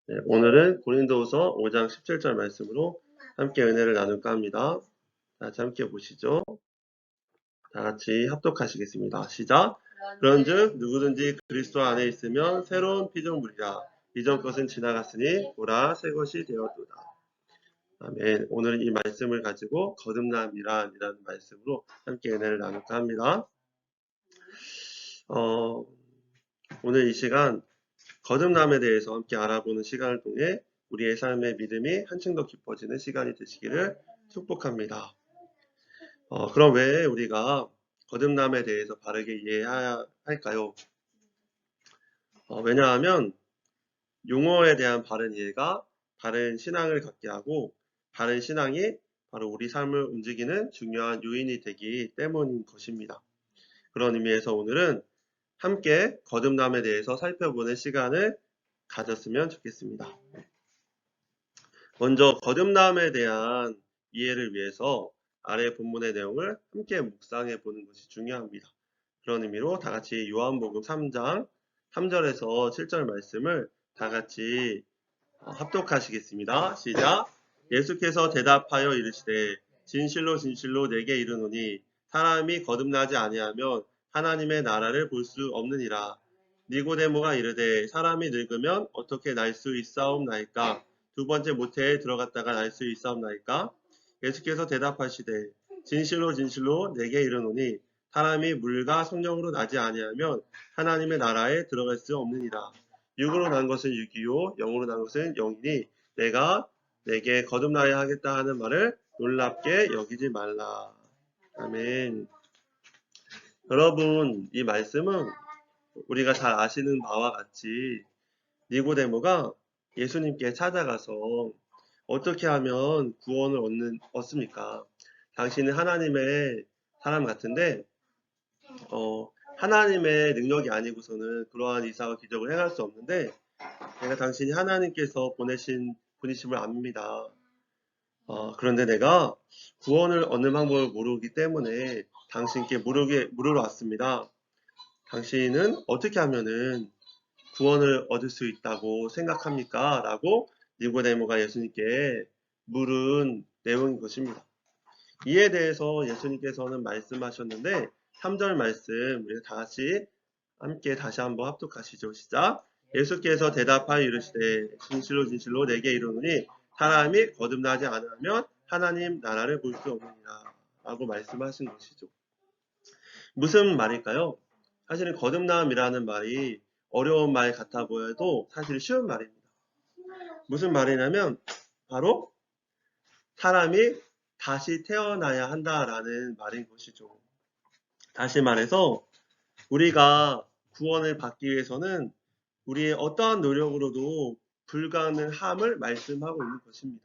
네, 오늘은 고린도후서 5장 17절 말씀으로 함께 은혜를 나눌까 합니다. 다 같이 함께 보시죠. 다 같이 합독하시겠습니다. 시작. 그런즉 누구든지 그리스도 안에 있으면 새로운 피조물이라 이전 것은 지나갔으니 보라 새 것이 되었도다. 아멘. 오늘은 이 말씀을 가지고 거듭남이라는 말씀으로 함께 은혜를 나눌까 합니다. 오늘 이 시간 거듭남에 대해서 함께 알아보는 시간을 통해 우리의 삶의 믿음이 한층 더 깊어지는 시간이 되시기를 축복합니다. 그럼 왜 우리가 거듭남에 대해서 바르게 이해해야 할까요? 왜냐하면 용어에 대한 바른 이해가 바른 신앙을 갖게 하고 바른 신앙이 바로 우리 삶을 움직이는 중요한 요인이 되기 때문인 것입니다. 그런 의미에서 오늘은 함께 거듭남에 대해서 살펴보는 시간을 가졌으면 좋겠습니다. 먼저 거듭남에 대한 이해를 위해서 아래 본문의 내용을 함께 묵상해 보는 것이 중요합니다. 그런 의미로 다 같이 요한복음 3장 3절에서 7절 말씀을 다 같이 합독하시겠습니다. 시작. 예수께서 대답하여 이르시되 진실로 진실로 내게 이르노니 사람이 거듭나지 아니하면 하나님의 나라를 볼 수 없느니라. 니고데모가 이르되 사람이 늙으면 어떻게 날 수 있사옵나이까? 두 번째 모태에 들어갔다가 날 수 있사옵나이까? 예수께서 대답하시되 진실로 진실로 내게 이르노니 사람이 물과 성령으로 나지 아니하면 하나님의 나라에 들어갈 수 없느니라. 육으로 난 것은 육이요 영으로 난 것은 영이니 내가 내게 거듭나야 하겠다 하는 말을 놀랍게 여기지 말라. 아멘. 여러분, 이 말씀은 우리가 잘 아시는 바와 같이 니고데모가 예수님께 찾아가서 어떻게 하면 구원을 얻습니까? 당신은 하나님의 사람 같은데 하나님의 능력이 아니고서는 그러한 이사와 기적을 행할 수 없는데 내가 당신이 하나님께서 보내신 분이심을 압니다. 그런데 내가 구원을 얻는 방법을 모르기 때문에 당신께 물으러 왔습니다. 당신은 어떻게 하면은 구원을 얻을 수 있다고 생각합니까? 라고 니고데모가 예수님께 물은 내용인 것입니다. 이에 대해서 예수님께서는 말씀하셨는데 3절 말씀 우리 다 같이 함께 다시 한번 합독하시죠. 시작. 예수께서 대답하여 이르시되 진실로 진실로 내게 이르노니 사람이 거듭나지 않으면 하나님 나라를 볼 수 없느니라 라고 말씀하신 것이죠. 무슨 말일까요? 사실은 거듭남이라는 말이 어려운 말 같아 보여도 사실 쉬운 말입니다. 무슨 말이냐면 바로 사람이 다시 태어나야 한다라는 말인 것이죠. 다시 말해서 우리가 구원을 받기 위해서는 우리의 어떠한 노력으로도 불가능함을 말씀하고 있는 것입니다.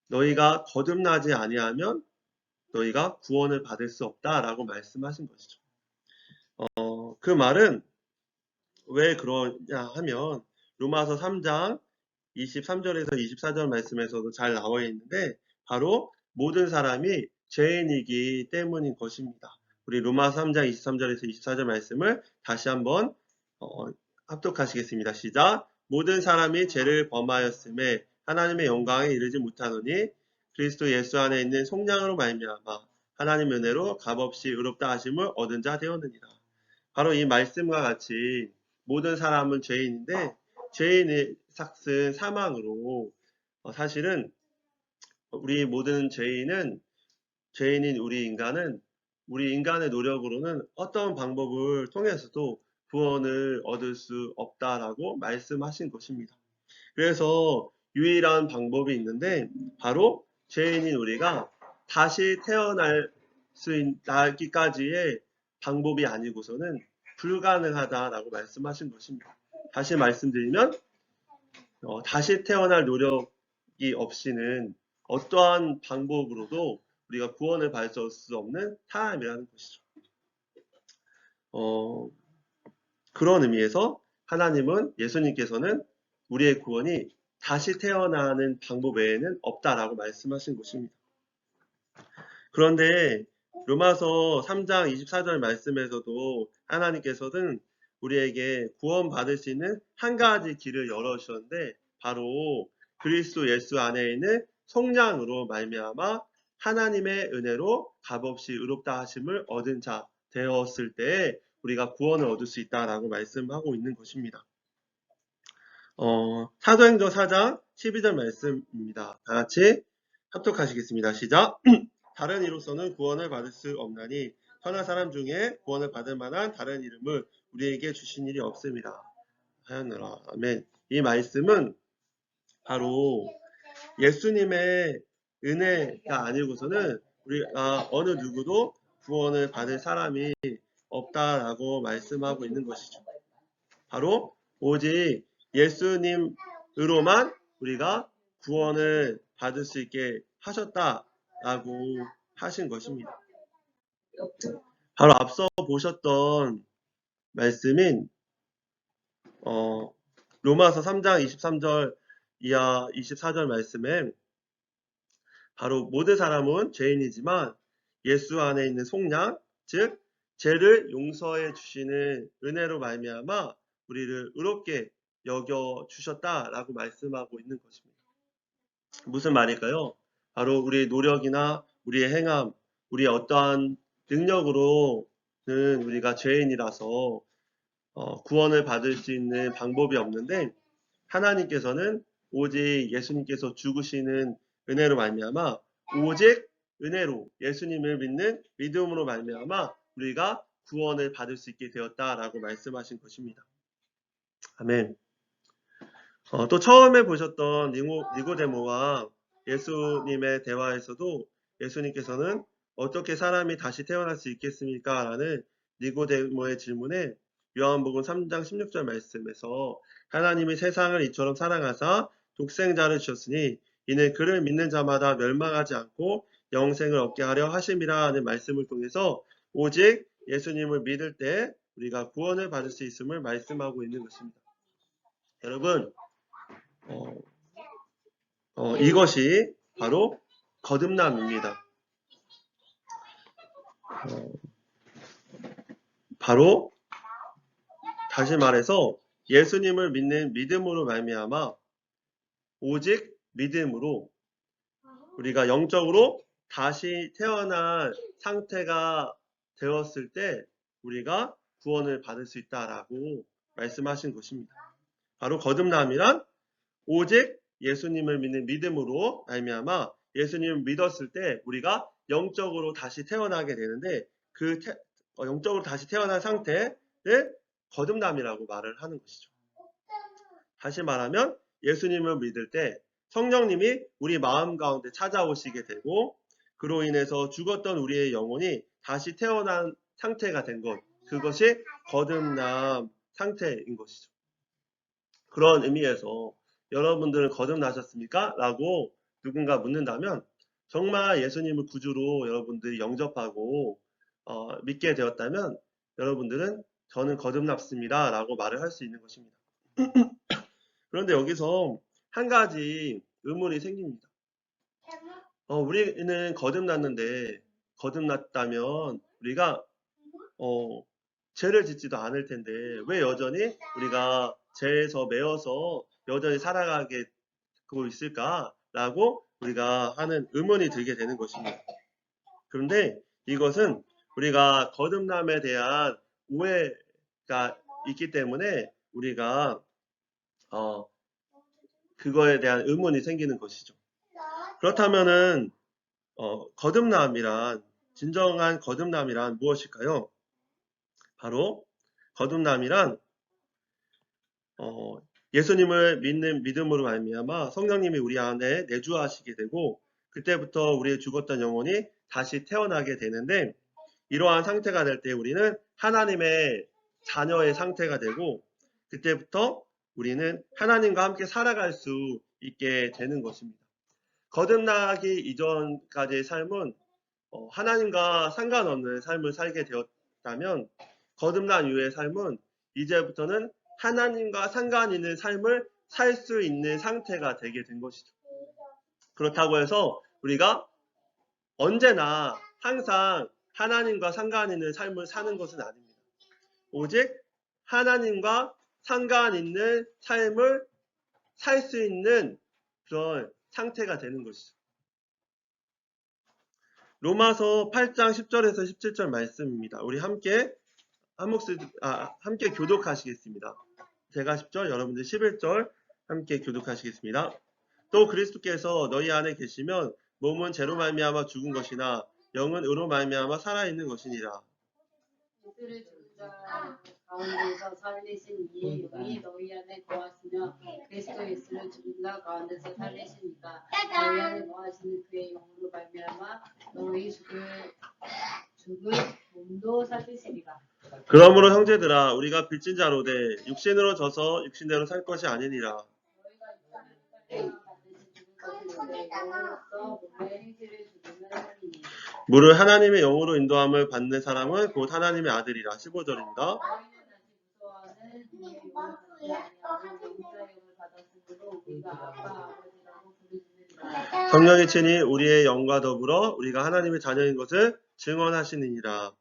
너희가 거듭나지 아니하면 너희가 구원을 받을 수 없다라고 말씀하신 것이죠. 그 말은 왜 그러냐 하면 로마서 3장 23절에서 24절 말씀에서도 잘 나와 있는데 바로 모든 사람이 죄인이기 때문인 것입니다. 우리 로마서 3장 23절에서 24절 말씀을 다시 한번 합독하시겠습니다. 시작. 모든 사람이 죄를 범하였음에 하나님의 영광에 이르지 못하노니 그리스도 예수 안에 있는 속량으로 말미암아 하나님 은혜로 값없이 의롭다 하심을 얻은 자 되었느니라. 바로 이 말씀과 같이 모든 사람은 죄인인데 죄인의 삭은 사망으로 사실은 우리 모든 죄인인 우리 인간의 노력으로는 어떤 방법을 통해서도 구원을 얻을 수 없다라고 말씀하신 것입니다. 그래서 유일한 방법이 있는데 바로 죄인인 우리가 다시 태어날 나기까지의 방법이 아니고서는 불가능하다라고 말씀하신 것입니다. 다시 말씀드리면 다시 태어날 노력이 없이는 어떠한 방법으로도 우리가 구원을 받을 수 없는 사람이라는 것이죠. 그런 의미에서 하나님은 예수님께서는 우리의 구원이 다시 태어나는 방법 외에는 없다라고 말씀하신 것입니다. 그런데 로마서 3장 24절 말씀에서도 하나님께서는 우리에게 구원받을 수 있는 한 가지 길을 열어주셨는데 바로 그리스도 예수 안에 있는 속량으로 말미암아 하나님의 은혜로 값없이 의롭다 하심을 얻은 자 되었을 때 우리가 구원을 얻을 수 있다라고 말씀하고 있는 것입니다. 사도행전 4장 12절 말씀입니다. 다 같이 합독하시겠습니다. 시작. 다른 이로서는 구원을 받을 수 없나니 선한 사람 중에 구원을 받을 만한 다른 이름을 우리에게 주신 일이 없습니다. 하였노라. 아멘. 이 말씀은 바로 예수님의 은혜가 아니고서는 우리가 어느 누구도 구원을 받을 사람이 없다라고 말씀하고 있는 것이죠. 바로 오직 예수님으로만 우리가 구원을 받을 수 있게 하셨다라고 하신 것입니다. 바로 앞서 보셨던 말씀인 로마서 3장 23절 이하 24절 말씀에 바로 모든 사람은 죄인이지만 예수 안에 있는 속량, 즉 죄를 용서해 주시는 은혜로 말미암아 우리를 의롭게 여겨 주셨다라고 말씀하고 있는 것입니다. 무슨 말일까요? 바로 우리의 노력이나 우리의 행함, 우리의 어떠한 능력으로는 우리가 죄인이라서 구원을 받을 수 있는 방법이 없는데 하나님께서는 오직 예수님께서 죽으시는 은혜로 말미암아 오직 은혜로 예수님을 믿는 믿음으로 말미암아 우리가 구원을 받을 수 있게 되었다라고 말씀하신 것입니다. 아멘. 또 처음에 보셨던 니고데모와 예수님의 대화에서도 예수님께서는 어떻게 사람이 다시 태어날 수 있겠습니까? 라는 니고데모의 질문에 요한복음 3장 16절 말씀에서 하나님이 세상을 이처럼 사랑하사 독생자를 주셨으니 이는 그를 믿는 자마다 멸망하지 않고 영생을 얻게 하려 하심이라 하는 말씀을 통해서 오직 예수님을 믿을 때 우리가 구원을 받을 수 있음을 말씀하고 있는 것입니다. 여러분 이것이 바로 거듭남입니다. 바로 다시 말해서 예수님을 믿는 믿음으로 말미암아 오직 믿음으로 우리가 영적으로 다시 태어난 상태가 되었을 때 우리가 구원을 받을 수 있다라고 말씀하신 것입니다. 바로 거듭남이란 오직 예수님을 믿는 믿음으로 말미암아 예수님을 믿었을 때 우리가 영적으로 다시 태어나게 되는데 그 영적으로 다시 태어난 상태를 거듭남이라고 말을 하는 것이죠. 다시 말하면 예수님을 믿을 때 성령님이 우리 마음 가운데 찾아오시게 되고 그로 인해서 죽었던 우리의 영혼이 다시 태어난 상태가 된 것, 그것이 거듭남 상태인 것이죠. 그런 의미에서 여러분들은 거듭나셨습니까? 라고 누군가 묻는다면 정말 예수님을 구주로 여러분들이 영접하고 믿게 되었다면 여러분들은 저는 거듭났습니다 라고 말을 할 수 있는 것입니다. 그런데 여기서 한 가지 의문이 생깁니다. 우리는 거듭났다면 우리가 죄를 짓지도 않을 텐데 왜 여전히 우리가 죄에서 매여서 여전히 살아가게 되고 있을까라고 우리가 하는 의문이 들게 되는 것입니다. 그런데 이것은 우리가 거듭남에 대한 오해가 있기 때문에 우리가 그거에 대한 의문이 생기는 것이죠. 그렇다면은 진정한 거듭남이란 무엇일까요? 바로 거듭남이란 예수님을 믿는 믿음으로 말미암아 성령님이 우리 안에 내주하시게 되고 그때부터 우리의 죽었던 영혼이 다시 태어나게 되는데 이러한 상태가 될 때 우리는 하나님의 자녀의 상태가 되고 그때부터 우리는 하나님과 함께 살아갈 수 있게 되는 것입니다. 거듭나기 이전까지의 삶은 하나님과 상관없는 삶을 살게 되었다면 거듭난 이후의 삶은 이제부터는 하나님과 상관 있는 삶을 살 수 있는 상태가 되게 된 것이죠. 그렇다고 해서 우리가 언제나 항상 하나님과 상관 있는 삶을 사는 것은 아닙니다. 오직 하나님과 상관 있는 삶을 살 수 있는 그런 상태가 되는 것이죠. 로마서 8장 10절에서 17절 말씀입니다. 우리 함께 함께 교독하시겠습니다. 제가 10절, 여러분들 11절 함께 교독하시겠습니다. 또 그리스도께서 너희 안에 계시면 몸은 죄로 말미암아 죽은 것이나 영은 의로 말미암아 살아있는 것이니라. 이들의 죽자 가운데서 살리신 이의 영이 너희 안에 거하시며 그리스도 예수를 죽은 자 가운데서 살리시니까 너희 안에 거하시는 그의 영으로 말미암아 너희 죽을 몸도 살리시리라. 그러므로 형제들아 우리가 빚진 자로 돼 육신으로 져서 육신대로 살 것이 아니니라. 너희가 육신을 반드시 죽을 것이는데 영으로서 몸의 행실을 죽이면 살리니. 무릇 하나님의 영으로 인도함을 받는 사람은 곧 하나님의 아들이라. 15절입니다. 너희는 다시 무서워하는 이의 영을 받지 아니하고 영자 영을 받았으므로 우리가 아빠 아버지라고 부르짖느니라. 성령이 친히 우리의 영과 더불어 우리가 하나님의 자녀인 것을 증언하시느니라.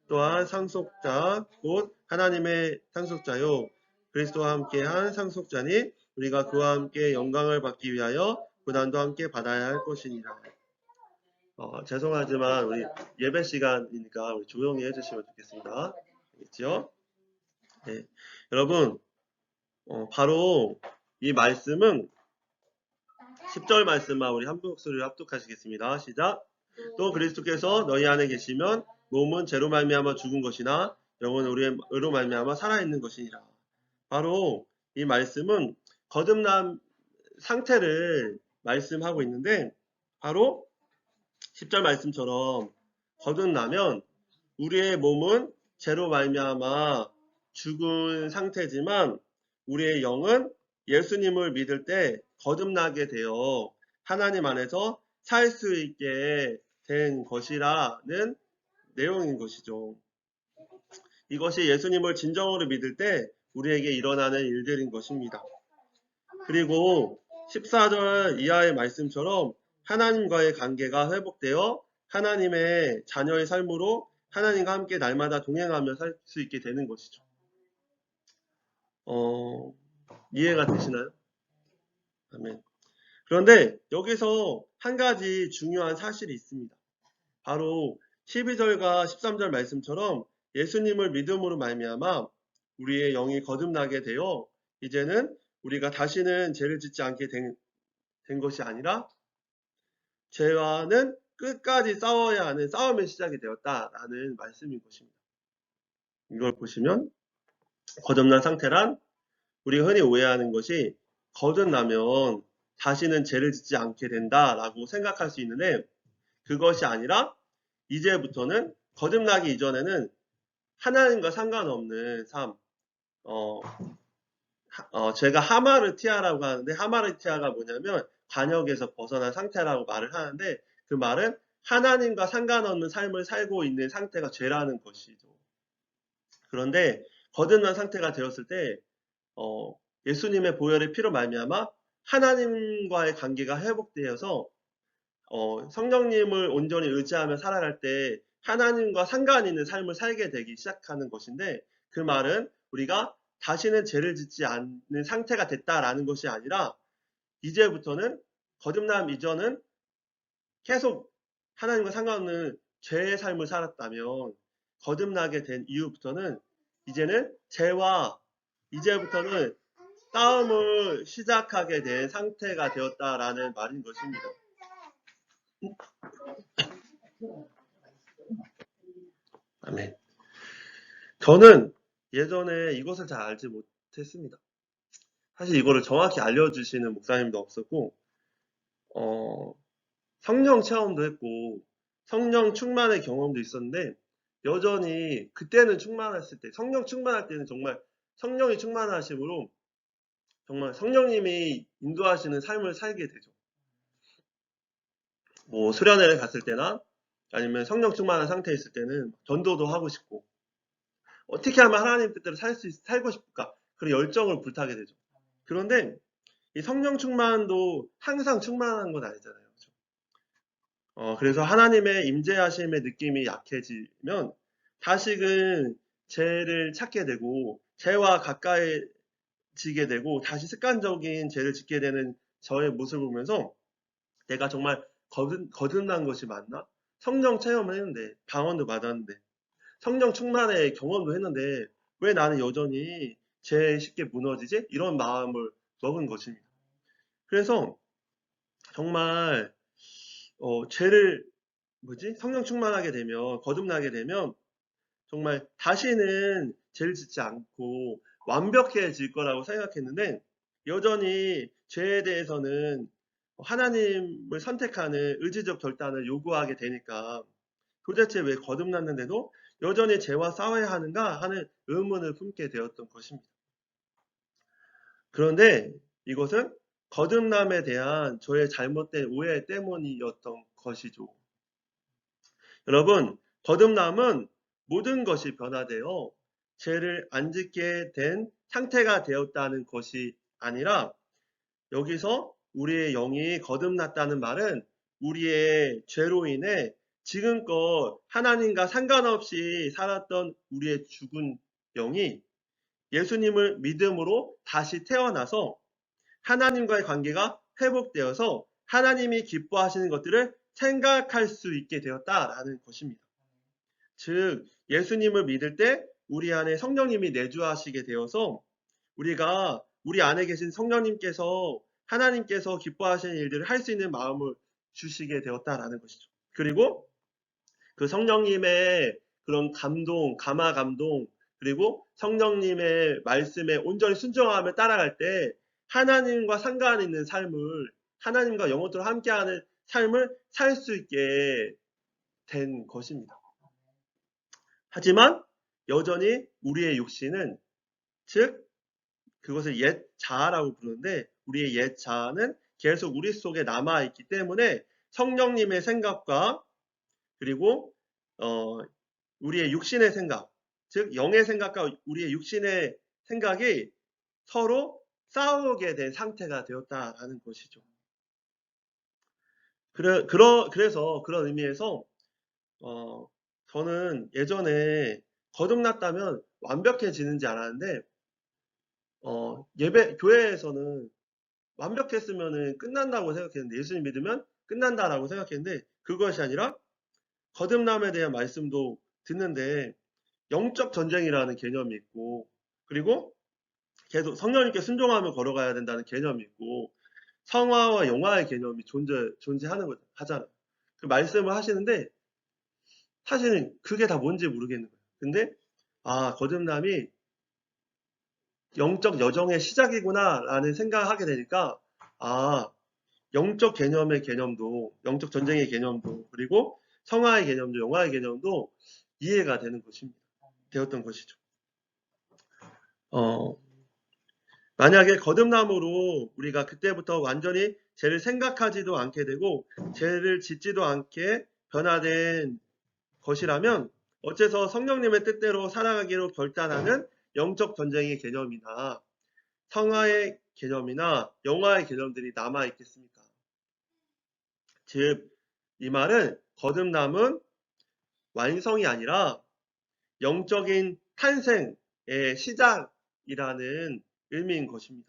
또한 상속자 곧 하나님의 상속자요 그리스도와 함께한 상속자니 우리가 그와 함께 영광을 받기 위하여 고난도 함께 받아야 할 것이니라. 죄송하지만 우리 예배 시간이니까 우리 조용히 해주시면 좋겠습니다. 알겠죠? 네. 여러분 바로 이 말씀은 10절 말씀만 우리 한 목소리로 합독하시겠습니다. 시작. 또 그리스도께서 너희 안에 계시면 몸은 죄로 말미암아 죽은 것이나 영은 의로 말미암아 살아있는 것이니라. 바로 이 말씀은 거듭난 상태를 말씀하고 있는데 바로 10절 말씀처럼 거듭나면 우리의 몸은 죄로 말미암아 죽은 상태지만 우리의 영은 예수님을 믿을 때 거듭나게 되어 하나님 안에서 살 수 있게 된 것이라는 내용인 것이죠. 이것이 예수님을 진정으로 믿을 때 우리에게 일어나는 일들인 것입니다. 그리고 14절 이하의 말씀처럼 하나님과의 관계가 회복되어 하나님의 자녀의 삶으로 하나님과 함께 날마다 동행하며 살 수 있게 되는 것이죠. 이해가 되시나요? 아멘. 그런데 여기서 한 가지 중요한 사실이 있습니다. 바로 12절과 13절 말씀처럼 예수님을 믿음으로 말미암아 우리의 영이 거듭나게 되어 이제는 우리가 다시는 죄를 짓지 않게 된 것이 아니라 죄와는 끝까지 싸워야 하는 싸움의 시작이 되었다라는 말씀인 것입니다. 이걸 보시면 거듭난 상태란 우리가 흔히 오해하는 것이 거듭나면 다시는 죄를 짓지 않게 된다라고 생각할 수 있는데 그것이 아니라 이제부터는 거듭나기 이전에는 하나님과 상관없는 삶, 제가 하마르티아라고 하는데 하마르티아가 뭐냐면 관역에서 벗어난 상태라고 말을 하는데 그 말은 하나님과 상관없는 삶을 살고 있는 상태가 죄라는 것이죠. 그런데 거듭난 상태가 되었을 때 예수님의 보혈의 피로 말미암아 하나님과의 관계가 회복되어서 성령님을 온전히 의지하며 살아갈 때 하나님과 상관 있는 삶을 살게 되기 시작하는 것인데 그 말은 우리가 다시는 죄를 짓지 않는 상태가 됐다라는 것이 아니라 이제부터는 거듭남 이전은 계속 하나님과 상관없는 죄의 삶을 살았다면 거듭나게 된 이후부터는 이제는 죄와 이제부터는 싸움을 시작하게 된 상태가 되었다라는 말인 것입니다. 아멘. 저는 예전에 이것을 잘 알지 못했습니다. 사실 이거를 정확히 알려주시는 목사님도 없었고 성령 체험도 했고 성령 충만의 경험도 있었는데 여전히 그때는 충만했을 때 성령 충만할 때는 정말 성령이 충만하심으로 정말 성령님이 인도하시는 삶을 살게 되죠. 뭐 수련회를 갔을 때나 아니면 성령 충만한 상태에 있을 때는 전도도 하고 싶고 어떻게 하면 하나님 뜻대로 살고 싶을까? 그런 열정을 불타게 되죠. 그런데 이 성령 충만도 항상 충만한 건 아니잖아요. 그렇죠? 그래서 하나님의 임재하심의 느낌이 약해지면 다시금 죄를 찾게 되고 죄와 가까이지게 되고 다시 습관적인 죄를 짓게 되는 저의 모습을 보면서 내가 정말 거듭난 것이 맞나? 성령 체험을 했는데 방언도 받았는데 성령 충만의 경험도 했는데 왜 나는 여전히 죄에 쉽게 무너지지? 이런 마음을 먹은 것입니다. 그래서 정말 죄를 성령 충만하게 되면 거듭나게 되면 정말 다시는 죄를 짓지 않고 완벽해질 거라고 생각했는데 여전히 죄에 대해서는 하나님을 선택하는 의지적 결단을 요구하게 되니까 도대체 왜 거듭났는데도 여전히 죄와 싸워야 하는가 하는 의문을 품게 되었던 것입니다. 그런데 이것은 거듭남에 대한 저의 잘못된 오해 때문이었던 것이죠. 여러분, 거듭남은 모든 것이 변화되어 죄를 안 짓게 된 상태가 되었다는 것이 아니라 여기서 우리의 영이 거듭났다는 말은 우리의 죄로 인해 지금껏 하나님과 상관없이 살았던 우리의 죽은 영이 예수님을 믿음으로 다시 태어나서 하나님과의 관계가 회복되어서 하나님이 기뻐하시는 것들을 생각할 수 있게 되었다라는 것입니다. 즉 예수님을 믿을 때 우리 안에 성령님이 내주하시게 되어서 우리가 우리 안에 계신 성령님께서 하나님께서 기뻐하시는 일들을 할 수 있는 마음을 주시게 되었다라는 것이죠. 그리고 그 성령님의 그런 감동, 감화 감동, 그리고 성령님의 말씀에 온전히 순종하며 따라갈 때 하나님과 상관 있는 삶을, 하나님과 영원토록 함께하는 삶을 살 수 있게 된 것입니다. 하지만 여전히 우리의 육신은, 즉 그것을 옛 자아라고 부르는데 우리의 옛 자아는 계속 우리 속에 남아있기 때문에 성령님의 생각과 그리고 우리의 육신의 생각, 즉 영의 생각과 우리의 육신의 생각이 서로 싸우게 된 상태가 되었다라는 것이죠. 그래서 그런 의미에서 저는 예전에 거듭났다면 완벽해지는지 알았는데 교회에서는 완벽했으면 끝난다고 생각했는데 예수님 믿으면 끝난다라고 생각했는데 그것이 아니라 거듭남에 대한 말씀도 듣는데 영적 전쟁이라는 개념이 있고 그리고 계속 성령님께 순종하며 걸어가야 된다는 개념이 있고 성화와 영화의 개념이 하잖아요. 그 말씀을 하시는데 사실은 그게 다 뭔지 모르겠는 거예요. 근데 거듭남이 영적 여정의 시작이구나라는 생각을 하게 되니까 영적 개념의 개념도 영적 전쟁의 개념도 그리고 성화의 개념도 영화의 개념도 이해가 되었던 것이죠. 만약에 거듭남으로 우리가 그때부터 완전히 죄를 생각하지도 않게 되고 죄를 짓지도 않게 변화된 것이라면 어째서 성령님의 뜻대로 살아가기로 결단하는 영적 전쟁의 개념이나 성화의 개념이나 영화의 개념들이 남아있겠습니까? 즉, 이 말은 거듭남은 완성이 아니라 영적인 탄생의 시작이라는 의미인 것입니다.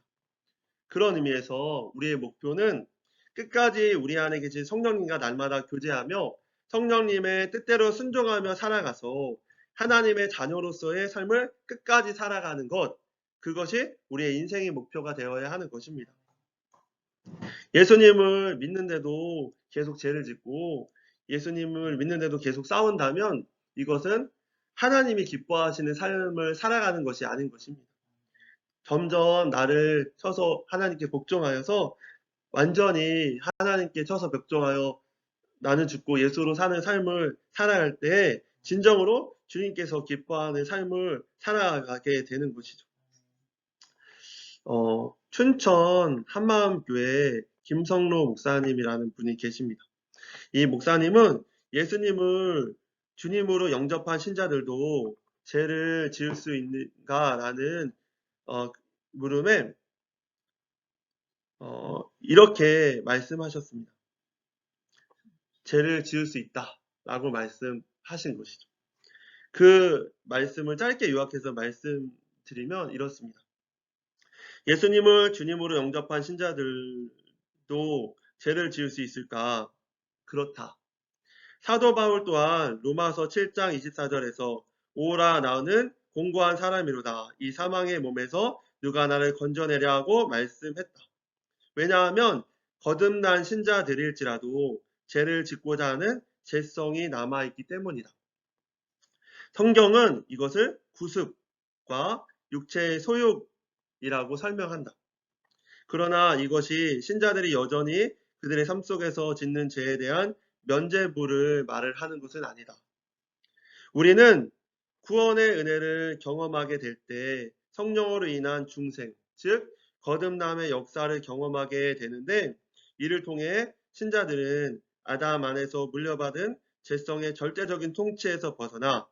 그런 의미에서 우리의 목표는 끝까지 우리 안에 계신 성령님과 날마다 교제하며 성령님의 뜻대로 순종하며 살아가서 하나님의 자녀로서의 삶을 끝까지 살아가는 것, 그것이 우리의 인생의 목표가 되어야 하는 것입니다. 예수님을 믿는데도 계속 죄를 짓고 예수님을 믿는데도 계속 싸운다면 이것은 하나님이 기뻐하시는 삶을 살아가는 것이 아닌 것입니다. 점점 나를 쳐서 하나님께 복종하여서 완전히 하나님께 쳐서 복종하여 나는 죽고 예수로 사는 삶을 살아갈 때 진정으로 주님께서 기뻐하는 삶을 살아가게 되는 것이죠. 춘천 한마음교회 김성로 목사님이라는 분이 계십니다. 이 목사님은 예수님을 주님으로 영접한 신자들도 죄를 지을 수 있는가라는 물음에 이렇게 말씀하셨습니다. 죄를 지을 수 있다라고 말씀하신 것이죠. 그 말씀을 짧게 요약해서 드리면 이렇습니다. 예수님을 주님으로 영접한 신자들도 죄를 지을 수 있을까? 그렇다. 사도 바울 또한 로마서 7장 24절에서 오라 나는 공고한 사람이로다. 이 사망의 몸에서 누가 나를 건져내려 하고 말씀했다. 왜냐하면 거듭난 신자들일지라도 죄를 짓고자 하는 죄성이 남아있기 때문이다. 성경은 이것을 구습과 육체의 소욕이라고 설명한다. 그러나 이것이 신자들이 여전히 그들의 삶 속에서 짓는 죄에 대한 면죄부를 말을 하는 것은 아니다. 우리는 구원의 은혜를 경험하게 될 때 성령으로 인한 중생, 즉 거듭남의 역사를 경험하게 되는데, 이를 통해 신자들은 아담 안에서 물려받은 죄성의 절대적인 통치에서 벗어나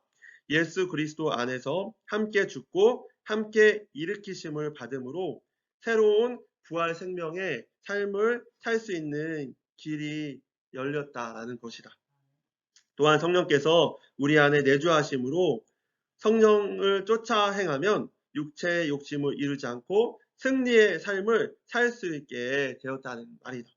예수 그리스도 안에서 함께 죽고 함께 일으키심을 받음으로 새로운 부활 생명의 삶을 살 수 있는 길이 열렸다라는 것이다. 또한 성령께서 우리 안에 내주하심으로 성령을 쫓아 행하면 육체의 욕심을 이루지 않고 승리의 삶을 살 수 있게 되었다는 말이다.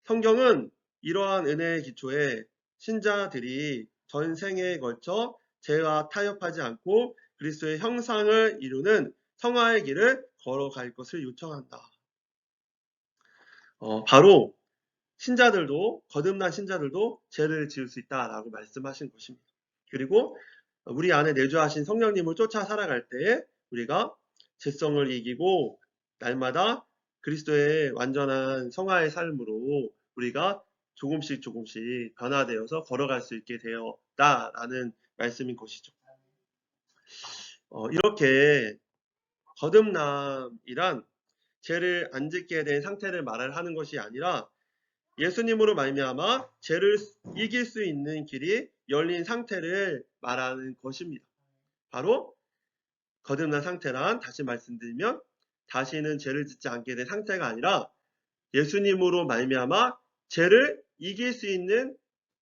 성경은 이러한 은혜의 기초에 신자들이 전생에 걸쳐 죄와 타협하지 않고 그리스도의 형상을 이루는 성화의 길을 걸어갈 것을 요청한다. 바로 신자들도, 거듭난 신자들도 죄를 지을 수 있다라고 말씀하신 것입니다. 그리고 우리 안에 내주하신 성령님을 쫓아 살아갈 때에 우리가 죄성을 이기고 날마다 그리스도의 완전한 성화의 삶으로 우리가 조금씩 변화되어서 걸어갈 수 있게 되었다라는 말씀인 것이죠. 이렇게 거듭남이란 죄를 안 짓게 된 상태를 말을 하는 것이 아니라 예수님으로 말미암아 죄를 이길 수 있는 길이 열린 상태를 말하는 것입니다. 바로 거듭난 상태란, 다시 말씀드리면 다시는 죄를 짓지 않게 된 상태가 아니라 예수님으로 말미암아 죄를 이길 수 있는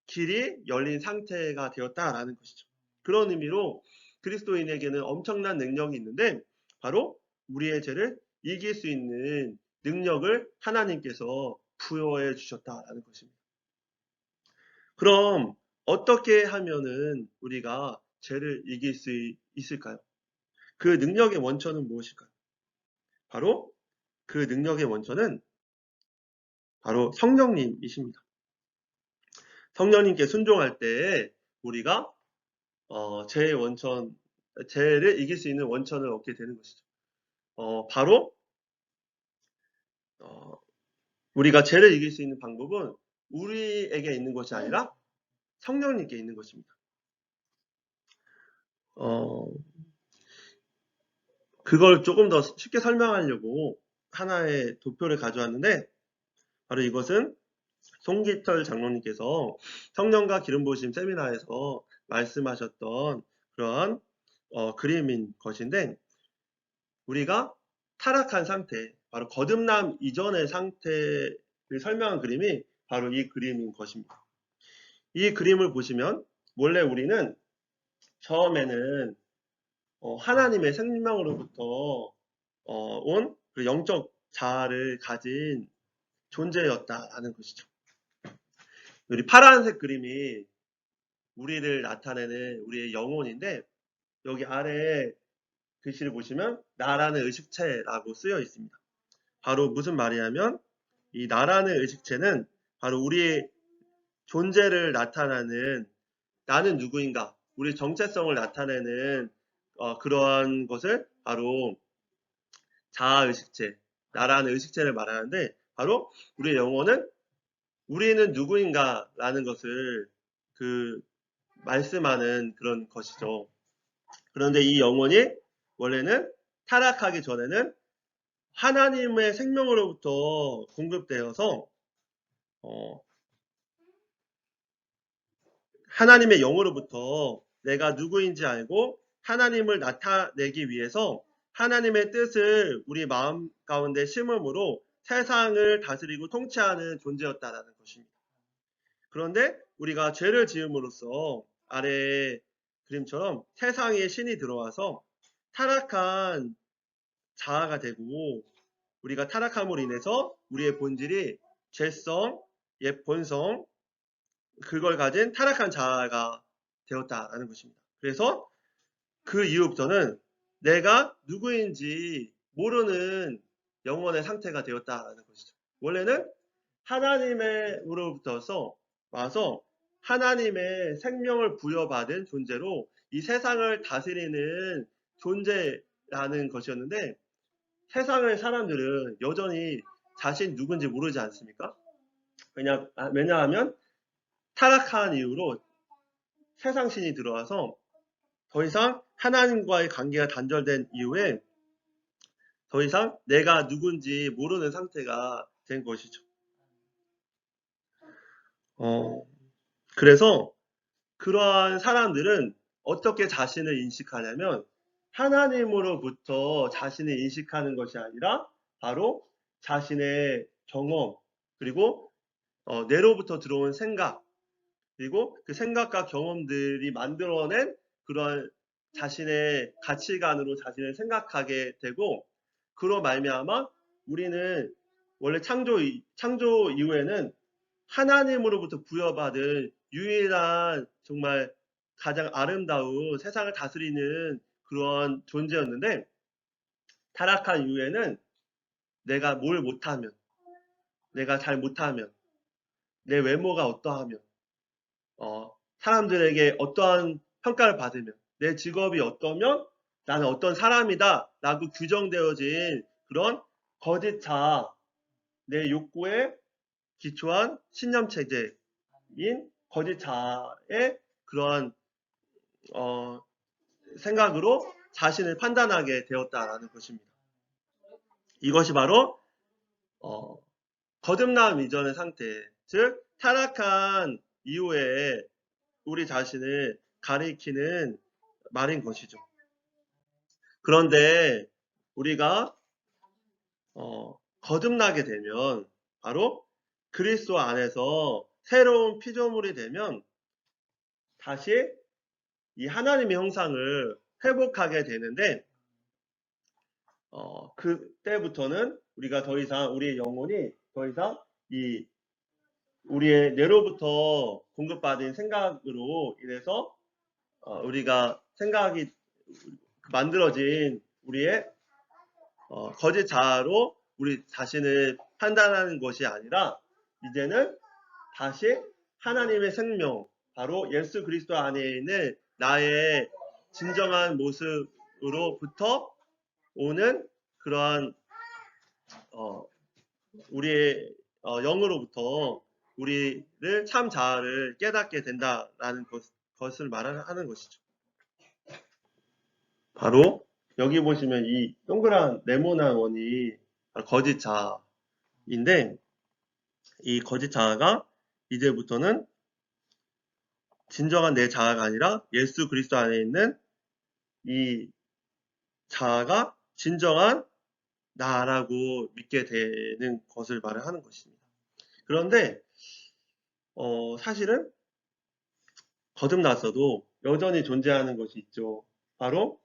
길이 열린 상태가 되었다라는 것이죠. 그런 의미로 그리스도인에게는 엄청난 능력이 있는데 바로 우리의 죄를 이길 수 있는 능력을 하나님께서 부여해 주셨다라는 것입니다. 그럼 어떻게 하면은 우리가 죄를 이길 수 있을까요? 그 능력의 원천은 무엇일까요? 바로 그 능력의 원천은 바로 성령님이십니다. 성령님께 순종할 때 우리가 죄의 원천, 죄를 이길 수 있는 원천을 얻게 되는 것이죠. 바로 우리가 죄를 이길 수 있는 방법은 우리에게 있는 것이 아니라 성령님께 있는 것입니다. 그걸 조금 더 쉽게 설명하려고 하나의 도표를 가져왔는데, 바로 이것은 송기철 장로님께서 성령과 기름 부으심 세미나에서 말씀하셨던 그러한 그림인 것인데, 우리가 타락한 상태, 바로 거듭남 이전의 상태를 설명한 그림이 바로 이 그림인 것입니다. 이 그림을 보시면 원래 우리는 처음에는 하나님의 생명으로부터 온 그 영적 자아를 가진 존재였다라는 것이죠. 우리 파란색 그림이 우리를 나타내는 우리의 영혼인데, 여기 아래에 글씨를 보시면 나라는 의식체라고 쓰여 있습니다. 바로 무슨 말이냐면 이 나라는 의식체는 바로 우리의 존재를 나타내는, 나는 누구인가, 우리 정체성을 나타내는 그러한 것을 바로 자아의식체, 나라는 의식체를 말하는데, 바로 우리의 영혼은 우리는 누구인가 라는 것을 말씀하는 그런 것이죠. 그런데 이 영혼이 원래는 타락하기 전에는 하나님의 생명으로부터 공급되어서 하나님의 영으로부터 내가 누구인지 알고 하나님을 나타내기 위해서 하나님의 뜻을 우리 마음 가운데 심음으로 세상을 다스리고 통치하는 존재였다라는 것입니다. 그런데 우리가 죄를 지음으로써 아래의 그림처럼 세상에 신이 들어와서 타락한 자아가 되고 우리가 타락함으로 인해서 우리의 본질이 죄성, 옛 본성, 그걸 가진 타락한 자아가 되었다라는 것입니다. 그래서 그 이후부터는 내가 누구인지 모르는 영혼의 상태가 되었다라는 것이죠. 원래는 하나님으로부터서 와서 하나님의 생명을 부여받은 존재로 이 세상을 다스리는 존재라는 것이었는데 세상의 사람들은 여전히 자신 누군지 모르지 않습니까? 왜냐하면 타락한 이후로 세상 신이 들어와서 더 이상 하나님과의 관계가 단절된 이후에 더 이상 내가 누군지 모르는 상태가 된 것이죠. 그래서 그러한 사람들은 어떻게 자신을 인식하냐면 하나님으로부터 자신을 인식하는 것이 아니라 바로 자신의 경험 그리고 내로부터 들어온 생각 그리고 그 생각과 경험들이 만들어낸 그러한 자신의 가치관으로 자신을 생각하게 되고 그로 말미암아 우리는 원래 창조 이후에는 하나님으로부터 부여받은 유일한 정말 가장 아름다운 세상을 다스리는 그런 존재였는데 타락한 이후에는 내가 뭘 못하면 내가 잘 못하면 내 외모가 어떠하면 사람들에게 어떠한 평가를 받으면 내 직업이 어떠면 나는 어떤 사람이다 라고 규정되어진 그런 거짓 자아 내 욕구에 기초한 신념체제인 거짓 자아의 그러한 생각으로 자신을 판단하게 되었다라는 것입니다. 이것이 바로 거듭남 이전의 상태, 즉 타락한 이후에 우리 자신을 가리키는 말인 것이죠. 그런데 우리가 거듭나게 되면 바로 그리스도 안에서 새로운 피조물이 되면 다시 이 하나님의 형상을 회복하게 되는데 그때부터는 우리가 더 이상 우리의 영혼이 더 이상 이 우리의 뇌로부터 공급받은 생각으로 인해서 우리가 생각이 만들어진 우리의 거짓 자아로 우리 자신을 판단하는 것이 아니라 이제는 다시 하나님의 생명 바로 예수 그리스도 안에 있는 나의 진정한 모습으로부터 오는 그러한 우리의 영으로부터 우리를 참 자아를 깨닫게 된다라는 것을 말하는 것이죠. 바로 여기 보시면 이 동그란 네모난 원이 거짓 자아인데 이 거짓 자아가 이제부터는 진정한 내 자아가 아니라 예수 그리스도 안에 있는 이 자아가 진정한 나라고 믿게 되는 것을 말을 하는 것입니다. 그런데 사실은 거듭났어도 여전히 존재하는 것이 있죠. 바로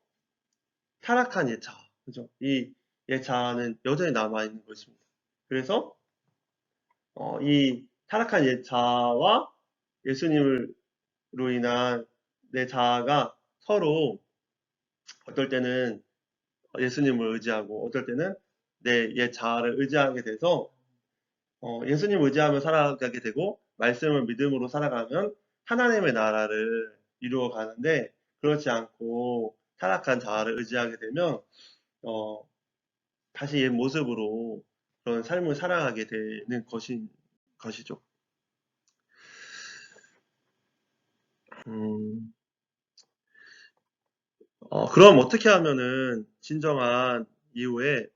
타락한 옛 자아. 그죠? 이 옛 자아는 여전히 남아있는 것입니다. 그래서 이 타락한 옛 자아와 예수님으로 인한 내 자아가 서로 어떨 때는 예수님을 의지하고 어떨 때는 내 옛 자아를 의지하게 돼서 예수님 의지하며 살아가게 되고 말씀을 믿음으로 살아가면 하나님의 나라를 이루어 가는데 그렇지 않고 타락한 자아를 의지하게 되면 다시 옛 모습으로 그런 삶을 살아가게 되는 것이죠. 그럼 어떻게 하면은 진정한 이후에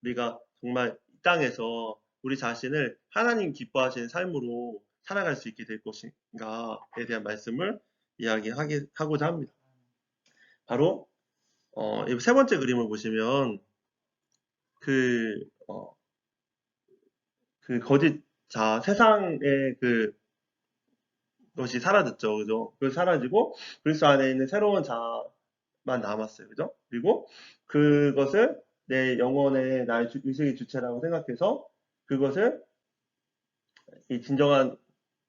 우리가 정말 이 땅에서 우리 자신을 하나님 기뻐하시는 삶으로 살아갈 수 있게 될 것인가에 대한 말씀을 이야기하고자 합니다. 바로 이 세 번째 그림을 보시면 그 거짓 자 세상의 것이 사라졌죠, 그죠? 그 사라지고 그리스도 안에 있는 새로운 남았어요. 그죠? 그리고 그것을 내 영혼의 나의 의식의 주체라고 생각해서 그것을 이 진정한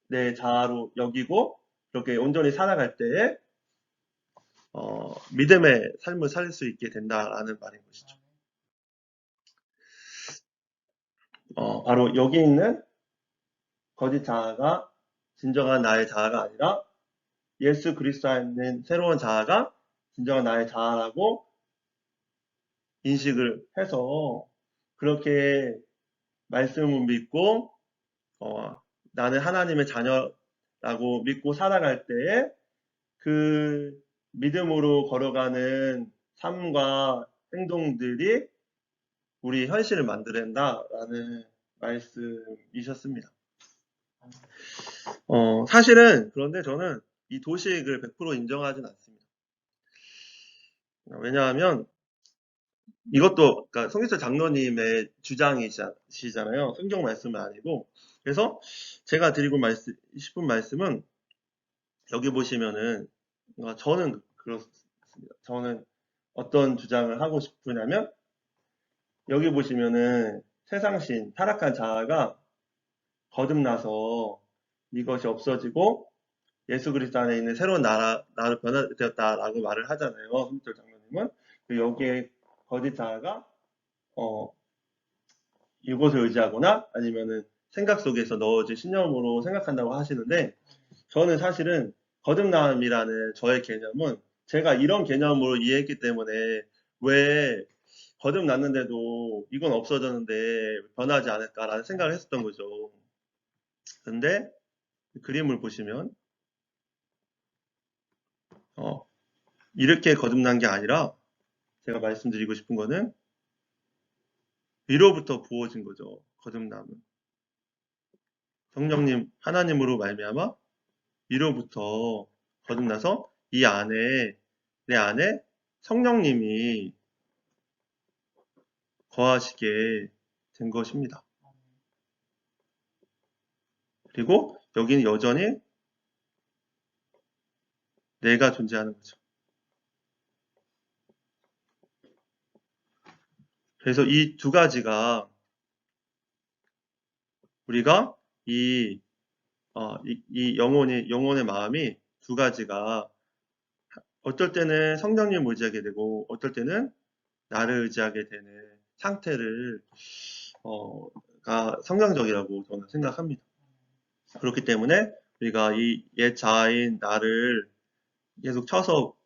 내 자아로 여기고 그렇게 온전히 살아갈 때에 믿음의 삶을 살 수 있게 된다라는 말인 것이죠. 바로 여기 있는 거짓 자아가 진정한 나의 자아가 아니라 예수 그리스도 안에 있는 새로운 자아가 진정한 나의 자아라고 인식을 해서 그렇게 말씀을 믿고 나는 하나님의 자녀라고 믿고 살아갈 때에 그 믿음으로 걸어가는 삶과 행동들이 우리 현실을 만들어낸다라는 말씀이셨습니다. 사실은 그런데 저는 이 도식을 100% 인정하진 않습니다. 왜냐하면 이것도 그러니까 성기철 장로님의 주장이시잖아요. 성경 말씀은 아니고. 그래서 제가 드리고 싶은 말씀은 여기 보시면은 저는 그렇습니다. 저는 어떤 주장을 하고 싶으냐면 여기 보시면은 세상신 타락한 자아가 거듭나서 이것이 없어지고 예수 그리스도 안에 있는 새로운 나로 변화되었다라고 말을 하잖아요. 성기철 장로님은 여기에 거짓 자아가 이것을 의지하거나 아니면은 생각 속에서 넣어진 신념으로 생각한다고 하시는데 저는 사실은 거듭남이라는 저의 개념은 제가 이런 개념으로 이해했기 때문에 왜 거듭났는데도 이건 없어졌는데 변하지 않을까라는 생각을 했었던 거죠. 근데 그림을 보시면 이렇게 거듭난 게 아니라 제가 말씀드리고 싶은 거는 위로부터 부어진 거죠. 거듭남은. 성령님 하나님으로 말미암아 위로부터 거듭나서 이 안에 내 안에 성령님이 거하시게 된 것입니다. 그리고 여기는 여전히 내가 존재하는 거죠. 그래서 이 두 가지가 우리가 이 영혼의 마음이 두 가지가 어떨 때는 성령님 의지하게 되고 어떨 때는 나를 의지하게 되는 상태를 가 성경적이라고 저는 생각합니다. 그렇기 때문에 우리가 이 옛 자아인 나를 계속 쳐서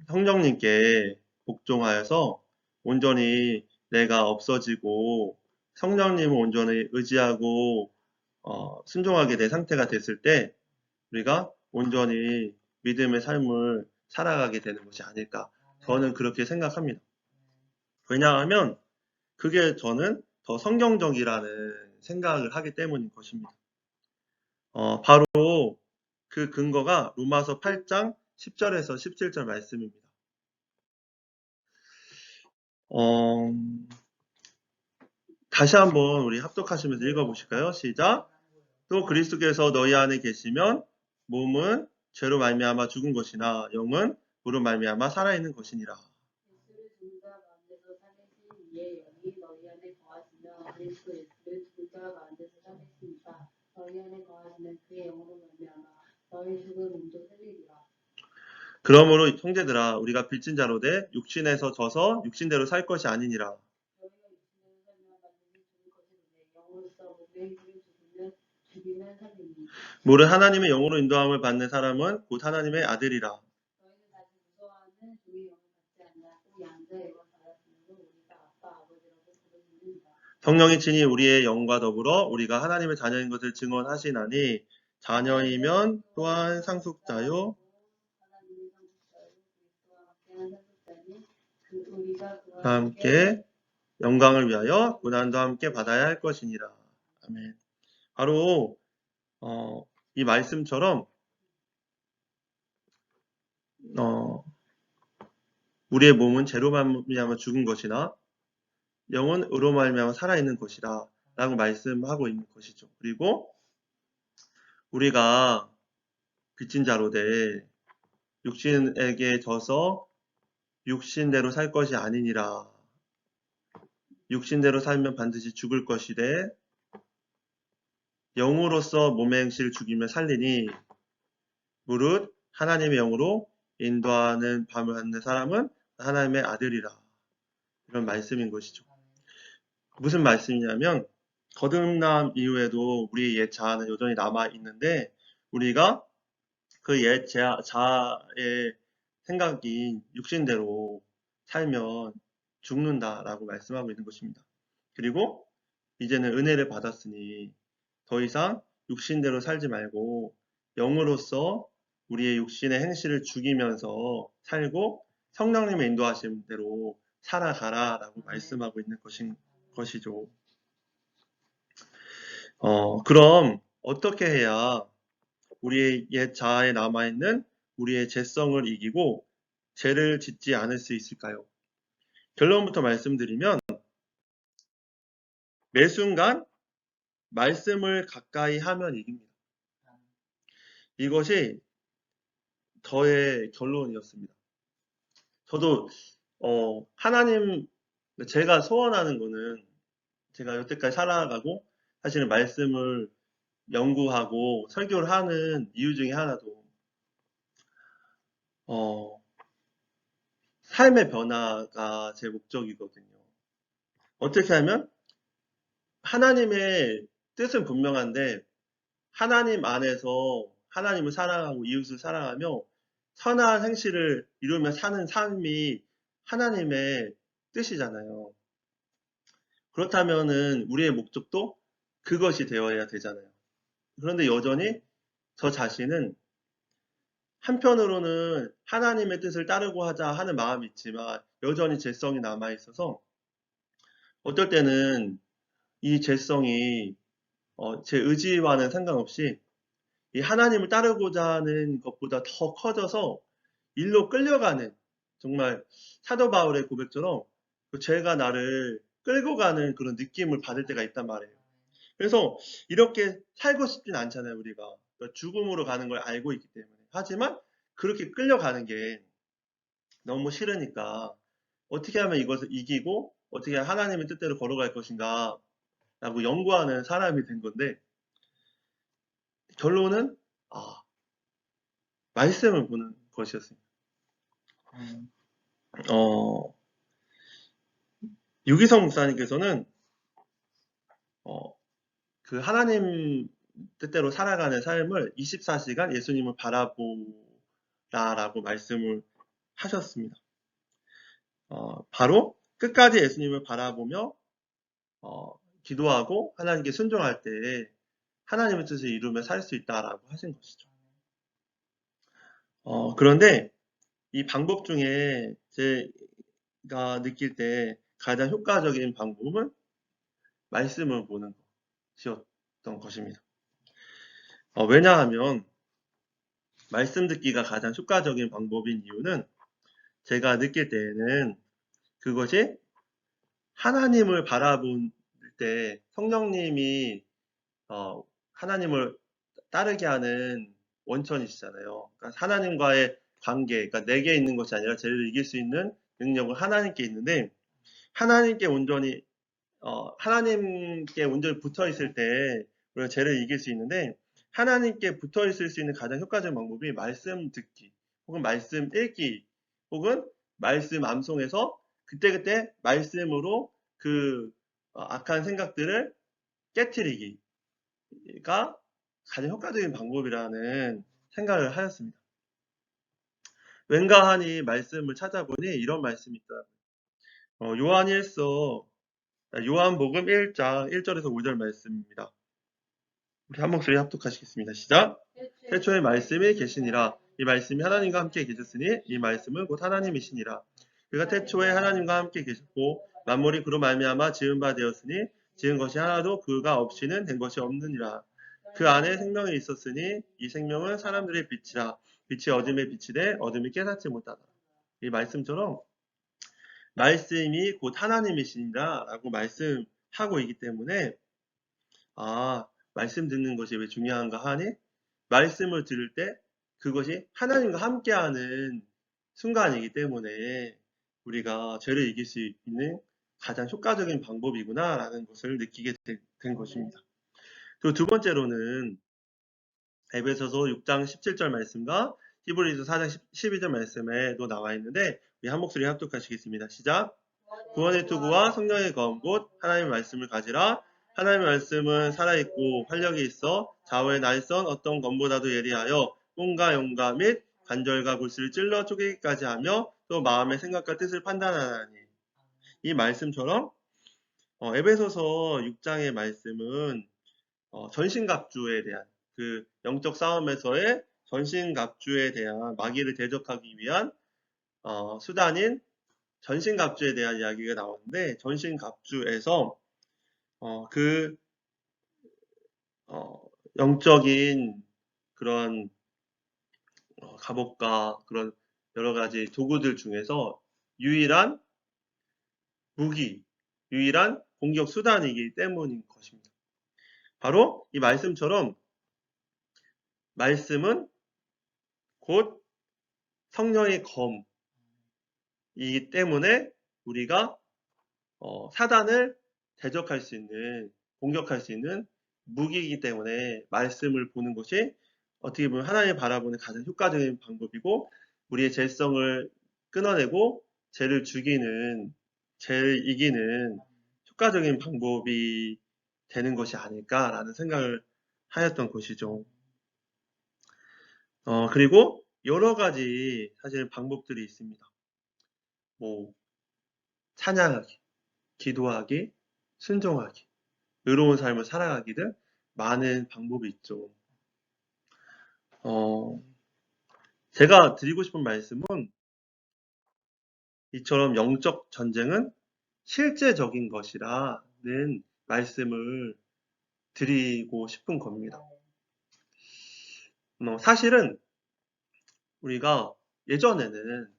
성령님께 복종하여서 온전히 내가 없어지고 성령님을 온전히 의지하고 순종하게 된 상태가 됐을 때 우리가 온전히 믿음의 삶을 살아가게 되는 것이 아닐까 저는 그렇게 생각합니다. 왜냐하면 그게 저는 더 성경적이라는 생각을 하기 때문인 것입니다. 바로 그 근거가 로마서 8장 10절에서 17절 말씀입니다. 다시 한번 우리 합독하시면서 읽어보실까요? 시작. 또 그리스도께서 너희 안에 계시면 몸은 죄로 말미암아 죽은 것이나 영은 무로 말미암아 살아있는 것이니라. 예수를 죽은 자 가운데서 살리신 이의 영이 너희 안에 거하시며 그리스도 예수를 죽은 자 가운데서 살리시니까 너희 안에 거하시는 그의 영으로 말미암아 너희 죽은 몸도 살리리라. 그러므로 형제들아 우리가 빚진 자로 돼 육신에서 져서 육신대로 살 것이 아니니라. 너희가 육신으로 살면 반드시 죽을 것이로되 영으로서 몸의 힘으로 죽이면 살리니. 무릇 하나님의 영으로 인도함을 받는 사람은 곧 하나님의 아들이라. 너희는 다시 무서워하는 종의 영을 받지 아니하고 양자의 영을 받았으므로 우리가 아빠 아버지라고 부르짖느니라. 성령이 친히 우리의 영과 더불어 우리가 하나님의 자녀인 것을 증언하시나니 자녀이면 또한 상속자요 하나님의 상속자요 그리스도와 함께한 상속자니 우리가 그와 함께 영광을 위하여 고난도 함께 받아야 할 것이니라. 아멘. 바로 이 말씀처럼 우리의 몸은 죄로 말미암아 죽은 것이나 영은 의로 말미암아 살아있는 것이라 라고 말씀하고 있는 것이죠. 그리고 우리가 빚진 자로 돼 육신에게 져서 육신대로 살 것이 아니니라. 육신대로 살면 반드시 죽을 것이되 영으로서 몸의 행실을 죽이며 살리니 무릇 하나님의 영으로 인도하는 밤을 갖는 사람은 하나님의 아들이라. 이런 말씀인 것이죠. 무슨 말씀이냐면 거듭남 이후에도 우리의 옛 자아는 여전히 남아 있는데 우리가 그 옛 자아의 생각인 육신대로 살면 죽는다라고 말씀하고 있는 것입니다. 그리고 이제는 은혜를 받았으니 더 이상 육신대로 살지 말고 영으로서 우리의 육신의 행실을 죽이면서 살고 성령님의 인도하신 대로 살아가라라고 말씀하고 있는 것이죠. 그럼 어떻게 해야 우리의 옛 자아에 남아있는 우리의 죄성을 이기고 죄를 짓지 않을 수 있을까요? 결론부터 말씀드리면 매 순간 말씀을 가까이 하면 이깁니다. 이것이 저의 결론이었습니다. 저도 하나님, 제가 소원하는 거는 제가 여태까지 살아가고 사실은 말씀을 연구하고 설교를 하는 이유 중에 하나도 삶의 변화가 제 목적이거든요. 어떻게 하면 하나님의 뜻은 분명한데 하나님 안에서 하나님을 사랑하고 이웃을 사랑하며 선한 행실을 이루며 사는 삶이 하나님의 뜻이잖아요. 그렇다면은 우리의 목적도 그것이 되어야 되잖아요. 그런데 여전히 저 자신은 한편으로는 하나님의 뜻을 따르고 하자 하는 마음이 있지만 여전히 죄성이 남아 있어서 어떨 때는 이 죄성이 제 의지와는 상관없이 이 하나님을 따르고자 하는 것보다 더 커져서 일로 끌려가는 정말 사도 바울의 고백처럼 그 죄가 나를 끌고 가는 그런 느낌을 받을 때가 있단 말이에요. 그래서 이렇게 살고 싶진 않잖아요, 우리가. 그러니까 죽음으로 가는 걸 알고 있기 때문에. 하지만 그렇게 끌려가는 게 너무 싫으니까 어떻게 하면 이것을 이기고 어떻게 하면 하나님의 뜻대로 걸어갈 것인가 라고 연구하는 사람이 된 건데 결론은 말씀을 보는 것이었습니다. 유기성 목사님께서는 그 하나님 뜻대로 살아가는 삶을 24시간 예수님을 바라보라라고 말씀을 하셨습니다. 바로 끝까지 예수님을 바라보며 기도하고 하나님께 순종할 때 하나님의 뜻을 이루며 살 수 있다라고 하신 것이죠. 그런데 이 방법 중에 제가 느낄 때 가장 효과적인 방법은 말씀을 보는 것이었던 것입니다. 왜냐하면 말씀 듣기가 가장 효과적인 방법인 이유는 제가 느낄 때에는 그것이 하나님을 바라볼 때 성령님이 하나님을 따르게 하는 원천이시잖아요. 그러니까 하나님과의 관계, 그러니까 내게 있는 것이 아니라 죄를 이길 수 있는 능력은 하나님께 있는데 하나님께 온전히 붙어 있을 때 우리가 죄를 이길 수 있는데 하나님께 붙어 있을 수 있는 가장 효과적인 방법이 말씀 듣기 혹은 말씀 읽기 혹은 말씀 암송해서 그때그때 말씀으로 그 악한 생각들을 깨트리기가 가장 효과적인 방법이라는 생각을 하였습니다. 왠가하니 말씀을 찾아보니 이런 말씀이 있더라고요. 요한복음 1장 1절에서 5절 말씀입니다. 우리 한 목소리 합독하시겠습니다. 시작. 태초에 말씀이 계시니라. 이 말씀이 하나님과 함께 계셨으니 이 말씀은 곧 하나님이시니라. 그가 태초에 하나님과 함께 계셨고 만물이 그로 말미암아 지은 바 되었으니 지은 것이 하나도 그가 없이는 된 것이 없느니라. 그 안에 생명이 있었으니 이 생명은 사람들의 빛이라. 빛이 어둠에 비치되 어둠이 깨닫지 못하더라. 이 말씀처럼 말씀이 곧 하나님이시니라 라고 말씀하고 있기 때문에 말씀 듣는 것이 왜 중요한가 하니 말씀을 들을 때 그것이 하나님과 함께하는 순간이기 때문에 우리가 죄를 이길 수 있는 가장 효과적인 방법이구나라는 것을 느끼게 된 것입니다. 그리고 두 번째로는 에베소서 6장 17절 말씀과 히브리서 4장 12절 말씀에도 나와 있는데 우리 한 목소리 합독하시겠습니다. 시작. 구원의 투구와 성령의 검 곧 하나님의 말씀을 가지라. 하나님의 말씀은 살아있고 활력이 있어 좌우의 날선 어떤 검보다도 예리하여 몸과 영과 및 관절과 골수를 찔러 쪼개기까지 하며 또 마음의 생각과 뜻을 판단하나니. 이 말씀처럼 에베소서 6장의 말씀은 전신갑주에 대한 그 영적 싸움에서의 전신갑주에 대한 마귀를 대적하기 위한 수단인 전신갑주에 대한 이야기가 나오는데 전신갑주에서 그 영적인 그런 갑옷과 그런 여러 가지 도구들 중에서 유일한 무기, 유일한 공격 수단이기 때문인 것입니다. 바로 이 말씀처럼 말씀은 곧 성령의 검이기 때문에 우리가 사단을 대적할 수 있는, 공격할 수 있는 무기이기 때문에 말씀을 보는 것이 어떻게 보면 하나님을 바라보는 가장 효과적인 방법이고 우리의 죄성을 끊어내고 죄를 죽이는, 죄를 이기는 효과적인 방법이 되는 것이 아닐까라는 생각을 하였던 것이죠. 그리고 여러 가지 사실 방법들이 있습니다. 뭐 찬양하기, 기도하기, 순종하기, 의로운 삶을 살아가기 등 많은 방법이 있죠. 제가 드리고 싶은 말씀은 이처럼 영적 전쟁은 실제적인 것이라는 말씀을 드리고 싶은 겁니다. 사실은 우리가 예전에는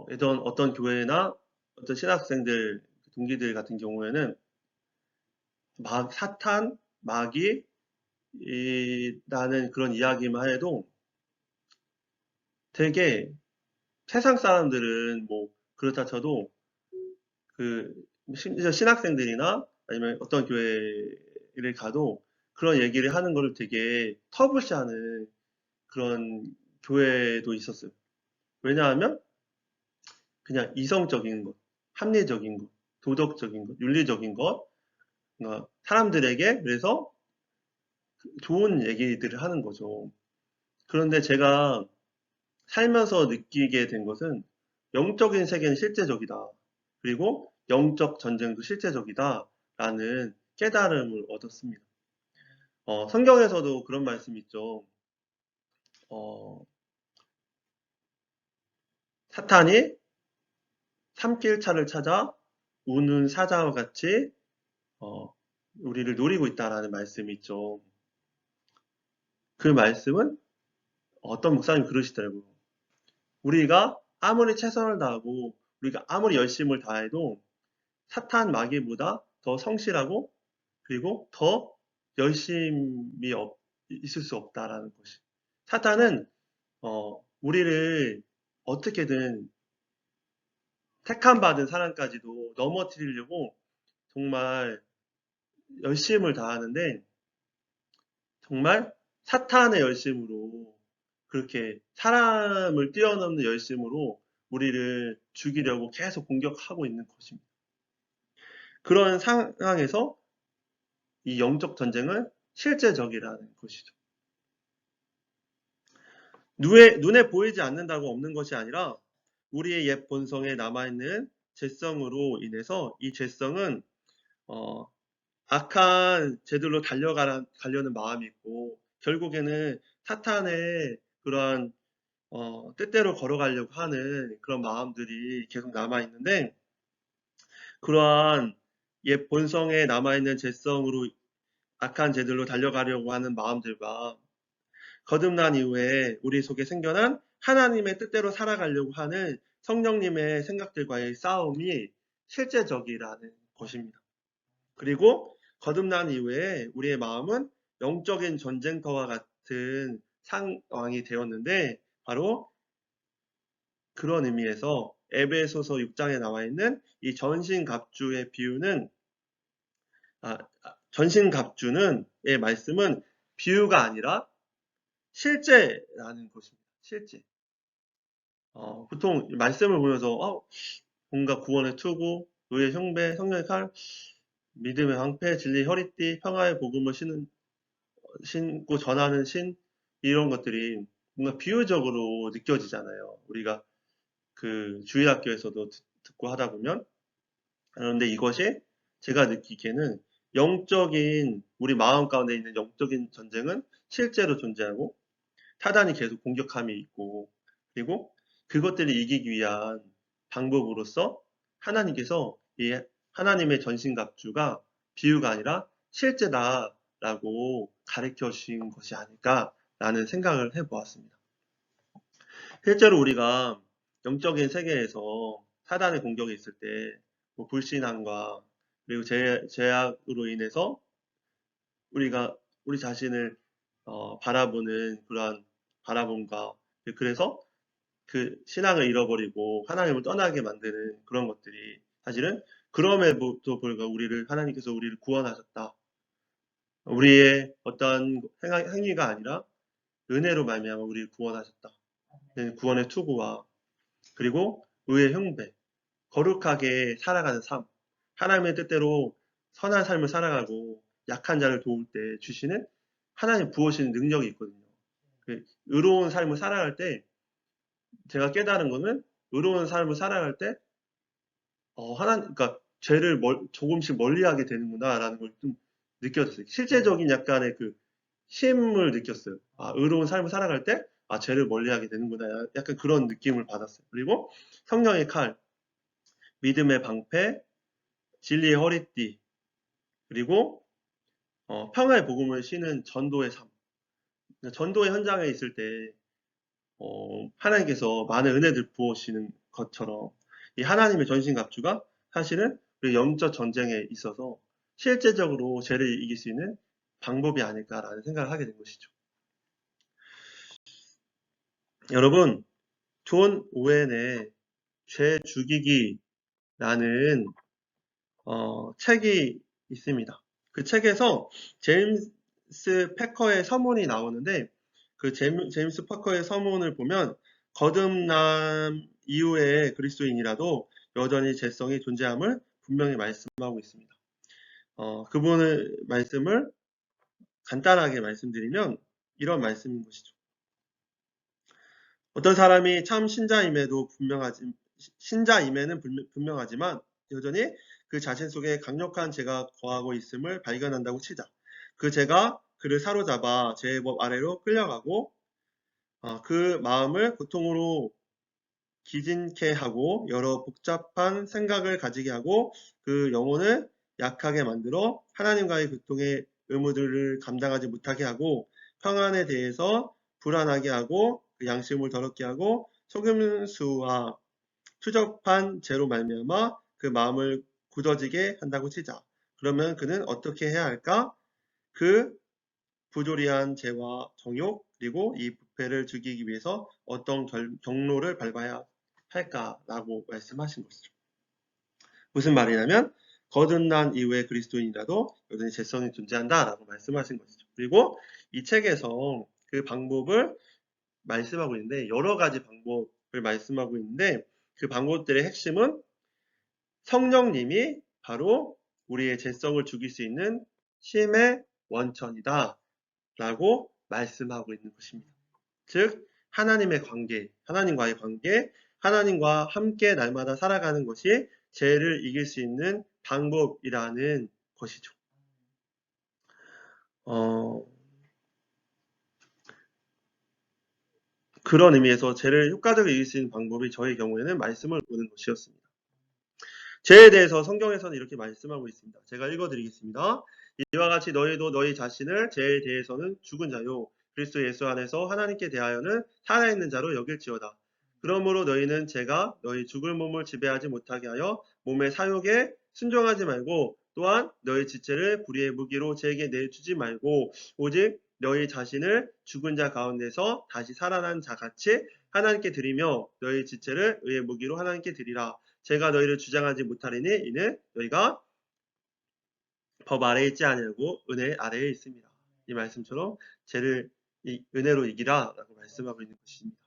예전 어떤 교회나 어떤 신학생들, 동기들 같은 경우에는 사탄, 마귀, 라는 그런 이야기만 해도 되게 세상 사람들은 뭐 그렇다 쳐도 심지어 신학생들이나 아니면 어떤 교회를 가도 그런 얘기를 하는 거를 되게 터부시하는 그런 교회도 있었어요. 왜냐하면 그냥 이성적인 것, 합리적인 것, 도덕적인 것, 윤리적인 것, 사람들에게 그래서 좋은 얘기들을 하는 거죠. 그런데 제가 살면서 느끼게 된 것은 영적인 세계는 실제적이다. 그리고 영적 전쟁도 실제적이다. 라는 깨달음을 얻었습니다. 성경에서도 그런 말씀이 있죠. 사탄이 삼킬 차를 찾아 우는 사자와 같이 우리를 노리고 있다라는 말씀이 있죠. 그 말씀은 어떤 목사님이 그러시더라고요. 우리가 아무리 최선을 다하고 우리가 아무리 열심을 다해도 사탄 마귀보다 더 성실하고 그리고 더 열심히 있을 수 없다라는 것이. 사탄은 우리를 어떻게든 택함 받은 사람까지도 넘어뜨리려고 정말 열심을 다하는데 정말 사탄의 열심으로 그렇게 사람을 뛰어넘는 열심으로 우리를 죽이려고 계속 공격하고 있는 것입니다. 그런 상황에서 이 영적 전쟁은 실제적이라는 것이죠. 눈에 보이지 않는다고 없는 것이 아니라 우리의 옛 본성에 남아있는 죄성으로 인해서 이 죄성은 악한 죄들로 달려가려는 마음이 있고 결국에는 사탄의 그러한 뜻대로 걸어가려고 하는 그런 마음들이 계속 남아있는데 그러한 옛 본성에 남아있는 죄성으로 악한 죄들로 달려가려고 하는 마음들과 거듭난 이후에 우리 속에 생겨난 하나님의 뜻대로 살아가려고 하는 성령님의 생각들과의 싸움이 실제적이라는 것입니다. 그리고 거듭난 이후에 우리의 마음은 영적인 전쟁터와 같은 상황이 되었는데 바로 그런 의미에서 에베소서 6장에 나와 있는 이 전신갑주의 비유는 전신갑주는 의 말씀은 비유가 아니라 실제라는 것입니다. 실제. 보통 말씀을 보면서 뭔가 구원의 투구, 의의 흉배, 성령의 칼, 믿음의 방패, 진리의 허리띠, 평화의 복음을 신고 전하는 신 이런 것들이 뭔가 비유적으로 느껴지잖아요. 우리가 그 주일학교에서도 듣고 하다 보면. 그런데 이것이 제가 느끼기에는 영적인 우리 마음 가운데 있는 영적인 전쟁은 실제로 존재하고 사단이 계속 공격함이 있고 그리고 그것들을 이기기 위한 방법으로서 하나님께서 이 하나님의 전신갑주가 비유가 아니라 실제다라고 가르쳐 주신 것이 아닐까라는 생각을 해보았습니다. 실제로 우리가 영적인 세계에서 사단의 공격이 있을 때 불신앙과 그리고 죄악으로 인해서 우리가 우리 자신을 바라보는 그러한 바라봄과 그래서 그 신앙을 잃어버리고 하나님을 떠나게 만드는 그런 것들이 사실은 그럼에도 불구하고 하나님께서 우리를 구원하셨다. 우리의 어떤 행위가 아니라 은혜로 말미암아 우리를 구원하셨다. 구원의 투구와 그리고 의의 형배, 거룩하게 살아가는 삶, 하나님의 뜻대로 선한 삶을 살아가고 약한 자를 도울 때 주시는 하나님 부어주시는 능력이 있거든요. 의로운 삶을 살아갈 때 제가 깨달은 거는 의로운 삶을 살아갈 때 그러니까 죄를 조금씩 멀리하게 되는구나라는 걸 좀 느꼈어요. 실제적인 약간의 그 힘을 느꼈어요. 의로운 삶을 살아갈 때 죄를 멀리하게 되는구나. 약간 그런 느낌을 받았어요. 그리고 성령의 칼, 믿음의 방패, 진리의 허리띠, 그리고 평화의 복음을 쉬는 전도의 삶. 전도의 현장에 있을 때 하나님께서 많은 은혜들 부어주시는 것처럼 이 하나님의 전신갑주가 사실은 우리 영적 전쟁에 있어서 실제적으로 죄를 이길 수 있는 방법이 아닐까라는 생각을 하게 된 것이죠. 여러분, 존 오웬의 죄 죽이기라는 책이 있습니다. 그 책에서 제임스 패커의 서문이 나오는데 그 제임스 패커의 서문을 보면 거듭남 이후의 그리스도인이라도 여전히 죄성이 존재함을 분명히 말씀하고 있습니다. 그분의 말씀을 간단하게 말씀드리면 이런 말씀인 것이죠. 어떤 사람이 참 신자임에는 분명하지만 여전히 그 자신 속에 강력한 죄가 거하고 있음을 발견한다고 치자. 그 죄가 그를 사로잡아 죄의 법 아래로 끌려가고 그 마음을 고통으로 기진케 하고 여러 복잡한 생각을 가지게 하고 그 영혼을 약하게 만들어 하나님과의 교통의 의무들을 감당하지 못하게 하고 평안에 대해서 불안하게 하고 그 양심을 더럽게 하고 속임수와 추접한 죄로 말미암아 그 마음을 굳어지게 한다고 치자. 그러면 그는 어떻게 해야 할까? 그 부조리한 죄와 정욕 그리고 이 부패를 죽이기 위해서 어떤 경로를 밟아야 할까라고 말씀하신 것이죠. 무슨 말이냐면 거듭난 이후에 그리스도인이라도 여전히 죄성이 존재한다라고 말씀하신 것이죠. 그리고 이 책에서 그 방법을 말씀하고 있는데 여러 가지 방법을 말씀하고 있는데 그 방법들의 핵심은 성령님이 바로 우리의 죄성을 죽일 수 있는 힘의 원천이다 라고 말씀하고 있는 것입니다. 즉 하나님과의 관계, 하나님과 함께 날마다 살아가는 것이 죄를 이길 수 있는 방법이라는 것이죠. 그런 의미에서 죄를 효과적으로 이길 수 있는 방법이 저의 경우에는 말씀을 보는 것이었습니다. 죄에 대해서 성경에서는 이렇게 말씀하고 있습니다. 제가 읽어드리겠습니다. 이와 같이 너희도 너희 자신을 죄에 대해서는 죽은 자요 그리스도 예수 안에서 하나님께 대하여는 살아있는 자로 여길지어다. 그러므로 너희는 죄가 너희 죽을 몸을 지배하지 못하게 하여 몸의 사욕에 순종하지 말고 또한 너희 지체를 불의의 무기로 죄에게 내주지 말고 오직 너희 자신을 죽은 자 가운데서 다시 살아난 자 같이 하나님께 드리며 너희 지체를 의의 무기로 하나님께 드리라. 제가 너희를 주장하지 못하리니 이는 너희가 법 아래에 있지 아니하고 은혜 아래에 있습니다. 이 말씀처럼 죄를 은혜로 이기라 라고 말씀하고 있는 것입니다.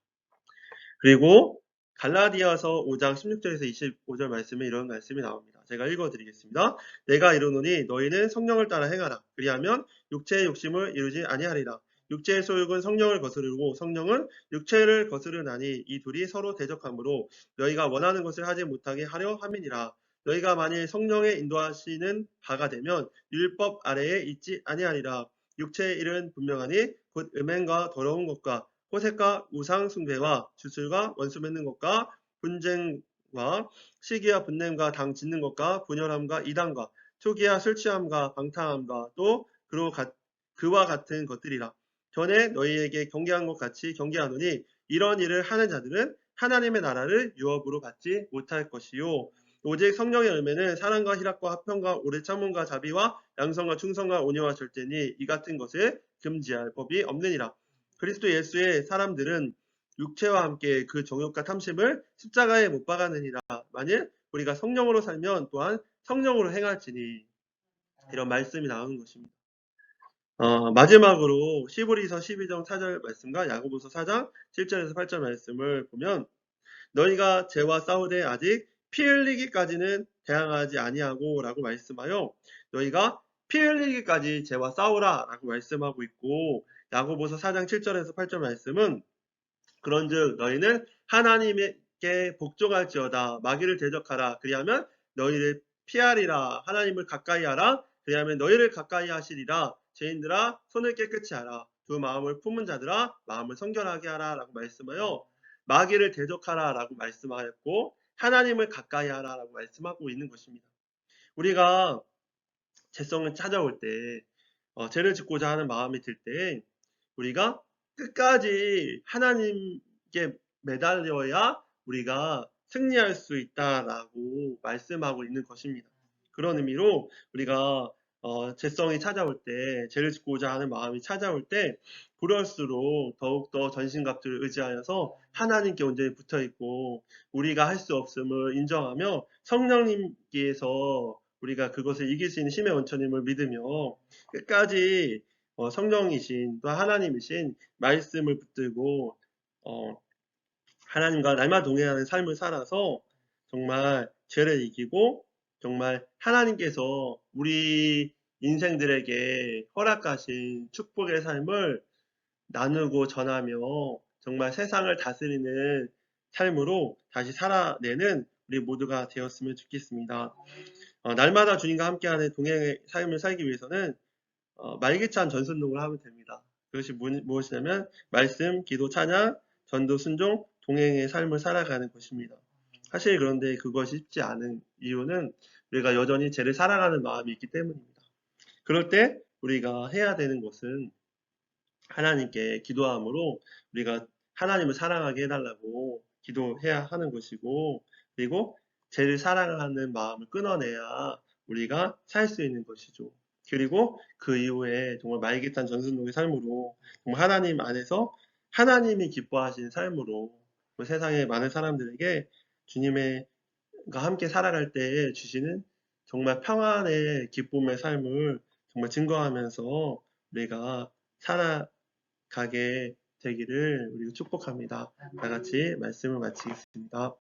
그리고 갈라디아서 5장 16절에서 25절 말씀에 이런 말씀이 나옵니다. 제가 읽어드리겠습니다. 내가 이르노니 너희는 성령을 따라 행하라. 그리하면 육체의 욕심을 이루지 아니하리라. 육체의 소욕은 성령을 거스르고 성령은 육체를 거스르나니 이 둘이 서로 대적하므로 너희가 원하는 것을 하지 못하게 하려 함이니라. 너희가 만일 성령의 인도하시는 바가 되면 율법 아래에 있지 아니하리라. 육체의 일은 분명하니 곧 음행과 더러운 것과 호색과 우상 숭배와 주술과 원수 맺는 것과 분쟁과 시기와 분냄과 당 짓는 것과 분열함과 이단과 투기와 술 취함과 방탕함과 또 그와 같은 것들이라. 전에 너희에게 경계한 것 같이 경계하노니 이런 일을 하는 자들은 하나님의 나라를 유업으로 받지 못할 것이요. 오직 성령의 열매는 사랑과 희락과 화평과 오래 참음과 자비와 양성과 충성과 온유와 절제니 이 같은 것을 금지할 법이 없느니라. 그리스도 예수의 사람들은 육체와 함께 그 정욕과 탐심을 십자가에 못 박았느니라. 만일 우리가 성령으로 살면 또한 성령으로 행할지니 이런 말씀이 나오는 것입니다. 마지막으로 시브리서 12장 4절 말씀과 야고보서 4장 7절에서 8절 말씀을 보면 너희가 죄와 싸우되 아직 피 흘리기까지는 대항하지 아니하고 라고 말씀하여 너희가 피 흘리기까지 죄와 싸우라 라고 말씀하고 있고 야고보서 4장 7절에서 8절 말씀은 그런즉 너희는 하나님께 복종할지어다 마귀를 대적하라 그리하면 너희를 피하리라 하나님을 가까이 하라 그리하면 너희를 가까이 하시리라 죄인들아 손을 깨끗이 하라 두 마음을 품은 자들아 마음을 성결하게 하라 라고 말씀하여 마귀를 대적하라 라고 말씀하였고 하나님을 가까이 하라 라고 말씀하고 있는 것입니다. 우리가 죄성을 찾아올 때 죄를 짓고자 하는 마음이 들 때 우리가 끝까지 하나님께 매달려야 우리가 승리할 수 있다라고 말씀하고 있는 것입니다. 그런 의미로 우리가 죄성이 찾아올 때 죄를 짓고자 하는 마음이 찾아올 때 그럴수록 더욱더 전신갑주를 의지하여서 하나님께 온전히 붙어있고 우리가 할 수 없음을 인정하며 성령님께서 우리가 그것을 이길 수 있는 힘의 원천임을 믿으며 끝까지 성령이신 또 하나님이신 말씀을 붙들고 하나님과 날마다 동행하는 삶을 살아서 정말 죄를 이기고 정말 하나님께서 우리 인생들에게 허락하신 축복의 삶을 나누고 전하며 정말 세상을 다스리는 삶으로 다시 살아내는 우리 모두가 되었으면 좋겠습니다. 날마다 주님과 함께하는 동행의 삶을 살기 위해서는 말기찬 전순종을 하면 됩니다. 그것이 무엇이냐면 말씀, 기도, 찬양, 전도, 순종, 동행의 삶을 살아가는 것입니다. 사실 그런데 그것이 쉽지 않은 이유는 우리가 여전히 죄를 사랑하는 마음이 있기 때문입니다. 그럴 때 우리가 해야 되는 것은 하나님께 기도함으로 우리가 하나님을 사랑하게 해달라고 기도해야 하는 것이고 그리고 죄를 사랑하는 마음을 끊어내야 우리가 살 수 있는 것이죠. 그리고 그 이후에 정말 말기탄 전순종의 삶으로 정말 하나님 안에서 하나님이 기뻐하시는 삶으로 세상의 많은 사람들에게 주님과 함께 살아갈 때 주시는 정말 평안의 기쁨의 삶을 정말 증거하면서 우리가 살아가게 되기를 우리가 축복합니다. 다 같이 말씀을 마치겠습니다.